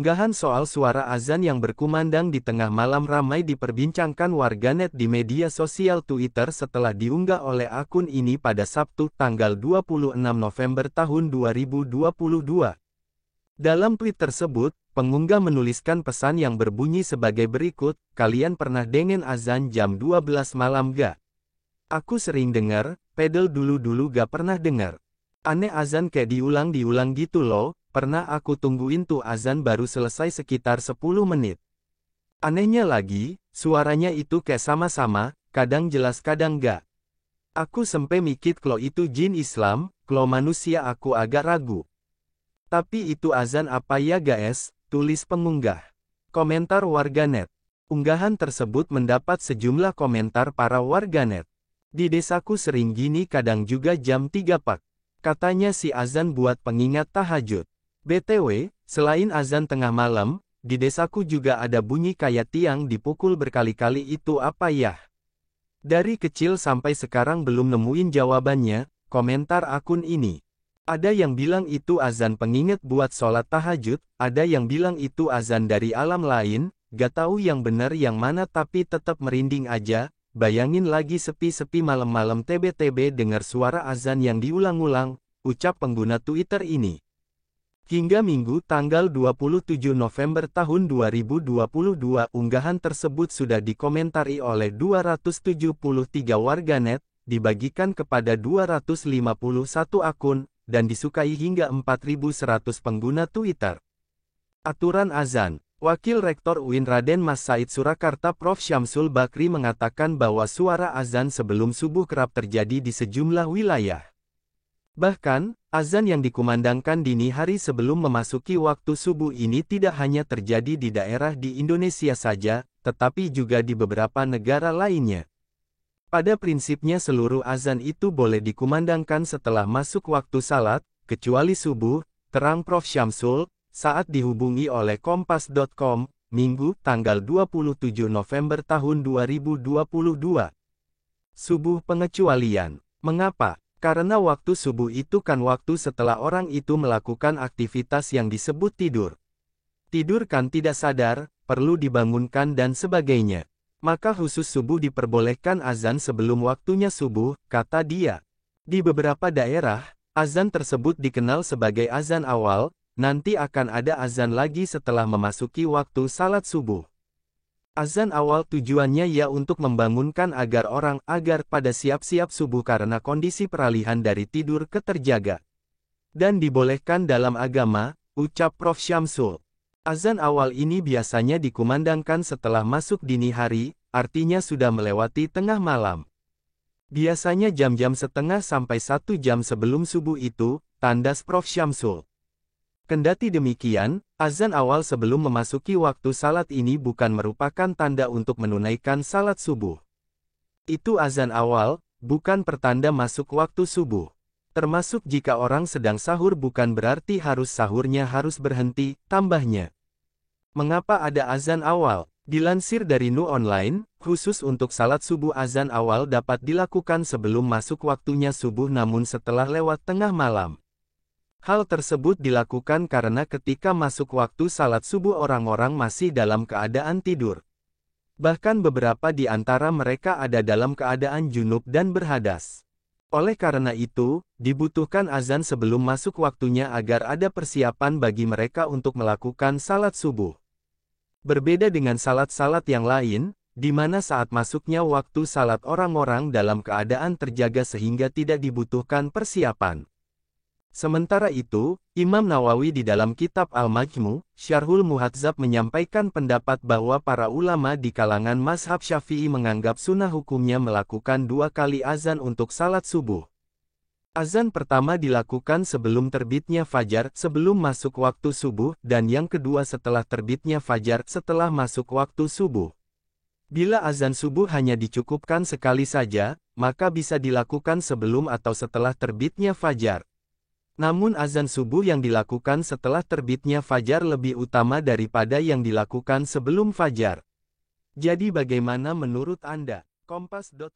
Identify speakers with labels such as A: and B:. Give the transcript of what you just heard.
A: Unggahan soal suara azan yang berkumandang di tengah malam ramai diperbincangkan warganet di media sosial Twitter setelah diunggah oleh akun ini pada Sabtu tanggal 26 November tahun 2022. Dalam tweet tersebut, pengunggah menuliskan pesan yang berbunyi sebagai berikut, "Kalian pernah dengen azan jam 12 malam ga? Aku sering denger, pedel dulu-dulu gak pernah denger. Aneh azan kayak diulang-diulang gitu loh. Pernah aku tungguin tuh azan baru selesai sekitar 10 menit. Anehnya lagi, suaranya itu kayak sama-sama, kadang jelas kadang gak. Aku sempe mikir kalau itu jin Islam, kalau manusia aku agak ragu. Tapi itu azan apa ya guys?" tulis pengunggah. Komentar warganet. Unggahan tersebut mendapat sejumlah komentar para warganet. "Di desaku sering gini kadang juga jam 3 pak. Katanya si azan buat pengingat tahajud. BTW, selain azan tengah malam, di desaku juga ada bunyi kayak tiang dipukul berkali-kali itu apa ya? Dari kecil sampai sekarang belum nemuin jawabannya," komentar akun ini. Ada yang bilang itu azan pengingat buat sholat tahajud, ada yang bilang itu azan dari alam lain, gak tahu yang bener yang mana tapi tetap merinding aja. Bayangin lagi sepi-sepi malam-malam TB-TB dengar suara azan yang diulang-ulang, ucap pengguna Twitter ini. Hingga Minggu tanggal 27 November tahun 2022 unggahan tersebut sudah dikomentari oleh 273 warganet, dibagikan kepada 251 akun, dan disukai hingga 4.100 pengguna Twitter. Aturan azan. Wakil Rektor UIN Raden Mas Said Surakarta Prof. Syamsul Bakri mengatakan bahwa suara azan sebelum subuh kerap terjadi di sejumlah wilayah. Bahkan, azan yang dikumandangkan dini hari sebelum memasuki waktu subuh ini tidak hanya terjadi di daerah di Indonesia saja, tetapi juga di beberapa negara lainnya. Pada prinsipnya seluruh azan itu boleh dikumandangkan setelah masuk waktu salat, kecuali subuh, terang Prof. Syamsul, saat dihubungi oleh Kompas.com, Minggu, tanggal 27 November tahun 2022. Subuh pengecualian. Mengapa? Karena waktu subuh itu kan waktu setelah orang itu melakukan aktivitas yang disebut tidur. Tidur kan tidak sadar, perlu dibangunkan dan sebagainya. Maka khusus subuh diperbolehkan azan sebelum waktunya subuh, kata dia. Di beberapa daerah, azan tersebut dikenal sebagai azan awal, nanti akan ada azan lagi setelah memasuki waktu salat subuh. Azan awal tujuannya ya untuk membangunkan agar pada siap-siap subuh karena kondisi peralihan dari tidur ke terjaga. Dan dibolehkan dalam agama, ucap Prof. Syamsul. Azan awal ini biasanya dikumandangkan setelah masuk dini hari, artinya sudah melewati tengah malam. Biasanya jam-jam setengah sampai 1 jam sebelum subuh itu, tandas Prof. Syamsul. Kendati demikian, azan awal sebelum memasuki waktu salat ini bukan merupakan tanda untuk menunaikan salat subuh. Itu azan awal, bukan pertanda masuk waktu subuh. Termasuk jika orang sedang sahur bukan berarti sahurnya harus berhenti, tambahnya. Mengapa ada azan awal? Dilansir dari Nu Online, khusus untuk salat subuh azan awal dapat dilakukan sebelum masuk waktunya subuh namun setelah lewat tengah malam. Hal tersebut dilakukan karena ketika masuk waktu salat subuh orang-orang masih dalam keadaan tidur. Bahkan beberapa di antara mereka ada dalam keadaan junub dan berhadas. Oleh karena itu, dibutuhkan azan sebelum masuk waktunya agar ada persiapan bagi mereka untuk melakukan salat subuh. Berbeda dengan salat-salat yang lain, di mana saat masuknya waktu salat orang-orang dalam keadaan terjaga sehingga tidak dibutuhkan persiapan. Sementara itu, Imam Nawawi di dalam kitab Al-Majmu', Syarhul Muhadzab menyampaikan pendapat bahwa para ulama di kalangan mazhab Syafi'i menganggap sunnah hukumnya melakukan 2 kali azan untuk salat subuh. Azan pertama dilakukan sebelum terbitnya fajar, sebelum masuk waktu subuh, dan yang kedua setelah terbitnya fajar, setelah masuk waktu subuh. Bila azan subuh hanya dicukupkan sekali saja, maka bisa dilakukan sebelum atau setelah terbitnya fajar. Namun azan subuh yang dilakukan setelah terbitnya fajar lebih utama daripada yang dilakukan sebelum fajar. Jadi bagaimana menurut Anda? Kompas.com